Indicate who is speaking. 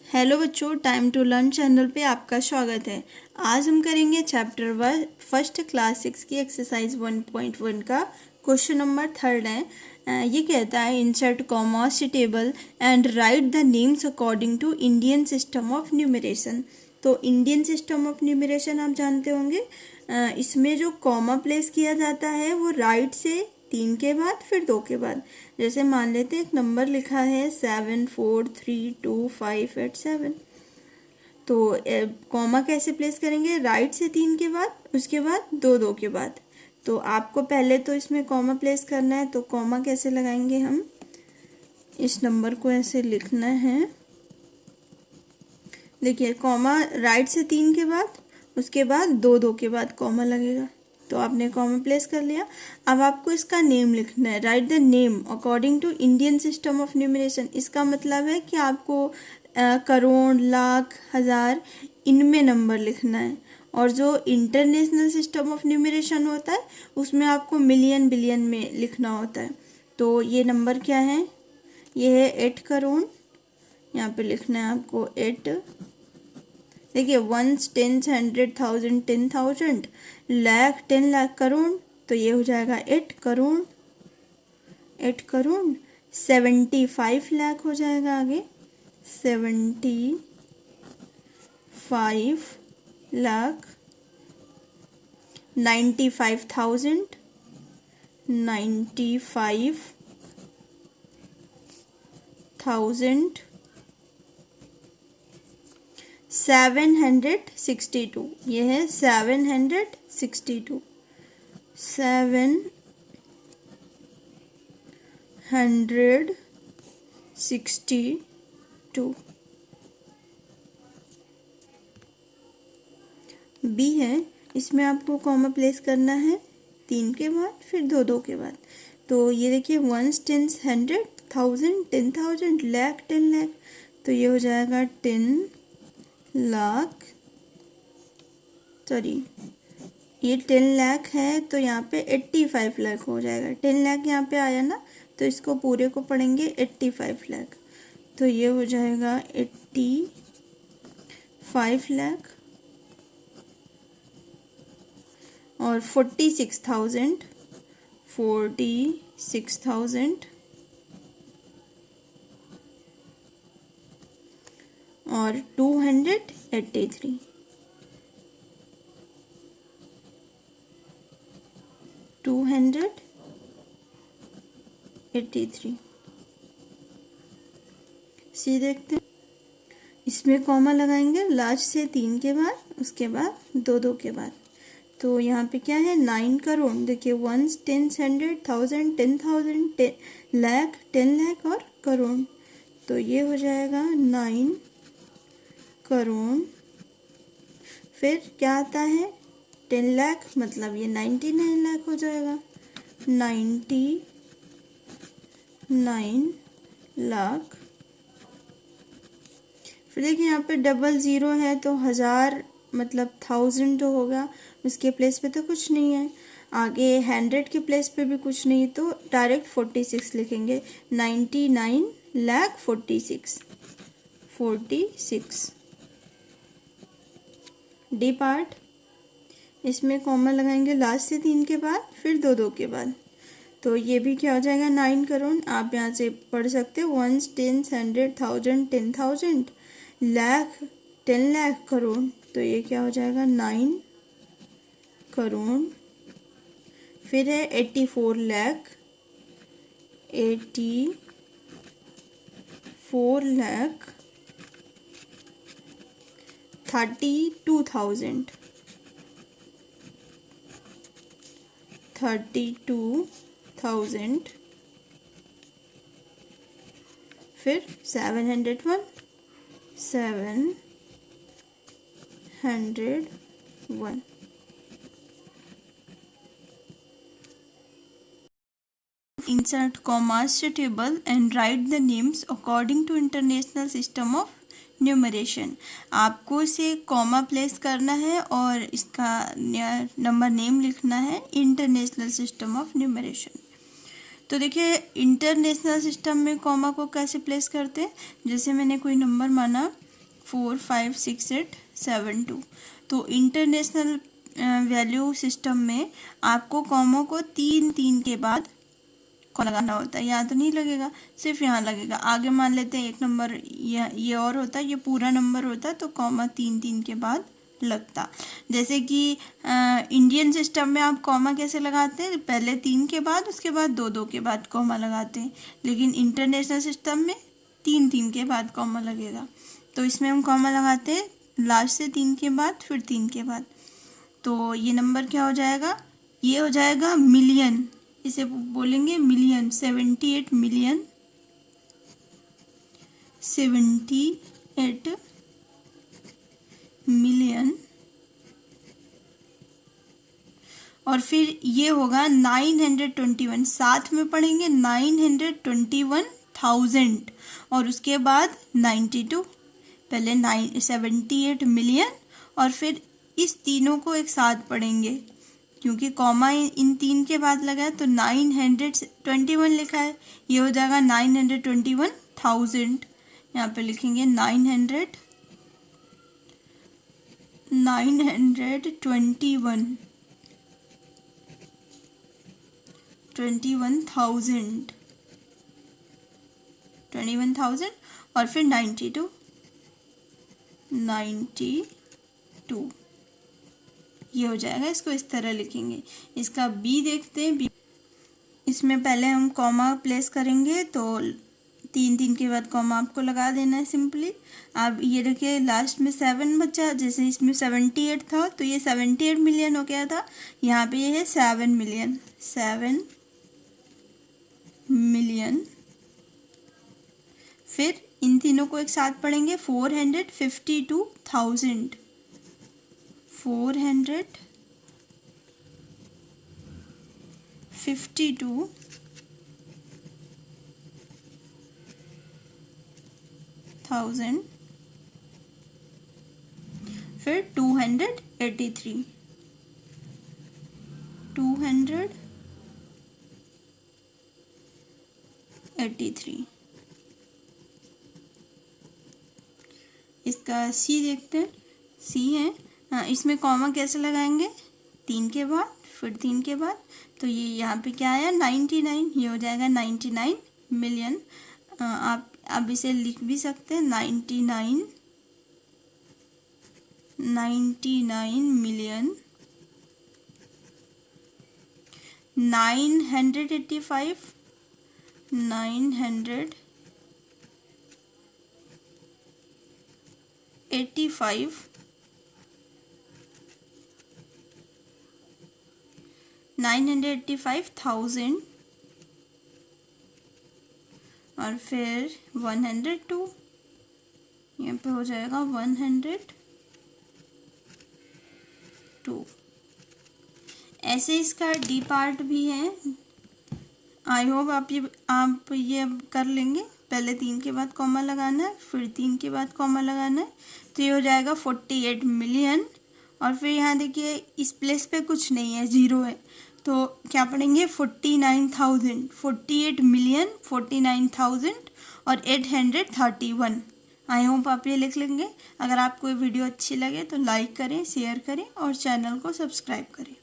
Speaker 1: Hello बच्चों, time to learn channel पे आपका स्वागत है। आज हम करेंगे चैप्टर 1 फर्स्ट क्लास 6 की एक्सरसाइज 1.1 का क्वेश्चन नंबर 3 है। ये कहता है insert comma table and write the names according to Indian system of numeration. तो इंडियन सिस्टम ऑफ न्यूमरेशन आप जानते होंगे। इसमें जो कॉमा प्लेस किया जाता है वो राइट से 3 के बाद फिर 2 के बाद। जैसे मान लेते हैं एक नंबर लिखा है 7432587। तो कॉमा कैसे प्लेस करेंगे? राइट से 3 के बाद, उसके बाद 2 के बाद। तो आपको पहले तो इसमें कॉमा प्लेस करना है। तो कॉमा कैसे लगाएंगे? हम इस नंबर को ऐसे लिखना है। देखिए, कॉमा राइट से 3 के बाद, उसके बाद 2 के बाद कॉमा लगेगा। तो आपने कॉमा प्लेस कर लिया। अब आपको इसका नेम लिखना है। Write the name according to Indian system of numeration. इसका मतलब है कि आपको करोड़, लाख, हज़ार इनमें नंबर लिखना है। और जो इंटरनेशनल सिस्टम ऑफ न्यूमरेशन होता है उसमें आपको मिलियन बिलियन में लिखना होता है। तो ये नंबर क्या है? ये है 8 करोड़। यहाँ पे लिखना है आपको 8। देखिए, 1, 10, 100, 1000, 10,000, लाख, 10 लाख, करोड़। तो ये हो जाएगा 8 करोड़। 8 करोड़ 75 लाख हो जाएगा आगे। 75 लाख। 95,000। 95,000। 762। ये है 762। 762। बी है, इसमें आपको कॉमा प्लेस करना है 3 के बाद फिर 2 के बाद। तो ये देखिए 1, 10, 100, 1000, 10,000, लाख, 10 लाख। तो ये हो जाएगा 10 लाख। सॉरी, ये 10 लाख है तो यहाँ पे 85 लाख हो जाएगा। 10 लाख यहाँ पे आया ना, तो इसको पूरे को पढ़ेंगे 85 लाख। तो ये हो जाएगा 85 लाख। और 46,000। 46,000 और 283। 283। सी देखते हैं। इसमें कॉमा लगाएंगे लास्ट से 3 के बाद, उसके बाद 2 के बाद। तो यहाँ पे क्या है? 9 करोड़। देखिए 1, 10, 100, 1000, 10,000, 10 लाख, 10 लाख और करोड़। तो ये हो जाएगा 9 करोड़। फिर क्या आता है? 10 लाख, मतलब ये 99 लाख हो जाएगा। 99 लाख। फिर देखिए यहाँ पे डबल ज़ीरो है तो हज़ार, मतलब 1000 जो होगा उसके प्लेस पे तो कुछ नहीं है। आगे 100 के प्लेस पे भी कुछ नहीं, तो डायरेक्ट 46 लिखेंगे। 99 लाख 46। 46। डी पार्ट, इसमें कॉमा लगाएंगे लास्ट से 3 के बाद फिर 2 के बाद। तो ये भी क्या हो जाएगा? 9 करोड़। आप यहाँ से पढ़ सकते हो 1, 10, 100, 1000, 10,000, लाख, 10 लाख, करोड़। तो ये क्या हो जाएगा? 9 करोड़। फिर है 84 लाख। 84 लाख। 32,000। 32,000। फिर 701। 701। Insert commas table and write the names according to international system of numeration. आपको इसे कॉमा प्लेस करना है और इसका नंबर नेम लिखना है इंटरनेशनल सिस्टम ऑफ न्यूमरेशन। तो देखिए, इंटरनेशनल सिस्टम में कॉमा को कैसे प्लेस करते हैं? जैसे मैंने कोई नंबर माना 45687 तो इंटरनेशनल वैल्यू सिस्टम में आपको कॉमों को 3 के बाद लगाना होता है। यहाँ तो नहीं लगेगा, सिर्फ यहाँ लगेगा। आगे मान लेते हैं एक नंबर ये और होता, ये पूरा नंबर होता तो कॉमा 3 के बाद लगता। जैसे कि इंडियन सिस्टम में आप कॉमा कैसे लगाते हैं, पहले 3 के बाद, उसके बाद 2 के बाद कॉमा लगाते हैं, लेकिन इंटरनेशनल सिस्टम में 3 के बाद कॉमा लगेगा। तो इसमें हम कॉमा लगाते हैं लास्ट से 3 के बाद, फिर 3 के बाद। तो ये नंबर क्या हो जाएगा, ये हो जाएगा मिलियन, इसे बोलेंगे मिलियन। 78 million, 78 million. और फिर ये होगा 921, साथ में पढ़ेंगे 921,000 और उसके बाद 92। पहले 78 मिलियन और फिर इस तीनों को एक साथ पढ़ेंगे, क्योंकि कॉमा इन 3 के बाद लगा है तो 921 लिखा है, ये हो जाएगा 921,000। यहाँ पे लिखेंगे 21,000 और फिर 92 ये हो जाएगा। इसको इस तरह लिखेंगे। इसका बी देखते हैं। बी इसमें पहले हम कॉमा प्लेस करेंगे तो 3 के बाद कॉमा आपको लगा देना है सिंपली। अब ये देखिए लास्ट में 7 बचा, जैसे इसमें 78 था तो ये 78 मिलियन हो गया था, यहाँ पे ये है 7 मिलियन, 7 मिलियन। फिर इन तीनों को एक साथ पढ़ेंगे 452,000, 452,000। फिर 283, 283। इसका सी देखते हैं। सी है, हाँ, इसमें कॉमा कैसे लगाएंगे, 3 के बाद, फिर 3 के बाद। तो ये यहाँ पे क्या आया 99, ये हो जाएगा 99 मिलियन। आप अब इसे लिख भी सकते हैं 99 मिलियन। 985 985,000 और फिर 102, यहाँ पे हो जाएगा 102। ऐसे इसका डी पार्ट भी है। आई होप आप ये कर लेंगे। पहले 3 के बाद कॉमा लगाना है, फिर 3 के बाद कॉमा लगाना है, तो ये हो जाएगा 48 मिलियन। और फिर यहाँ देखिए इस प्लेस पे कुछ नहीं है, 0 है, तो क्या पढ़ेंगे 49,000, 48 मिलियन 49,000 और 831। आई होप आप ये लिख लेंगे। अगर आपको ये वीडियो अच्छी लगे तो लाइक करें, शेयर करें और चैनल को सब्सक्राइब करें।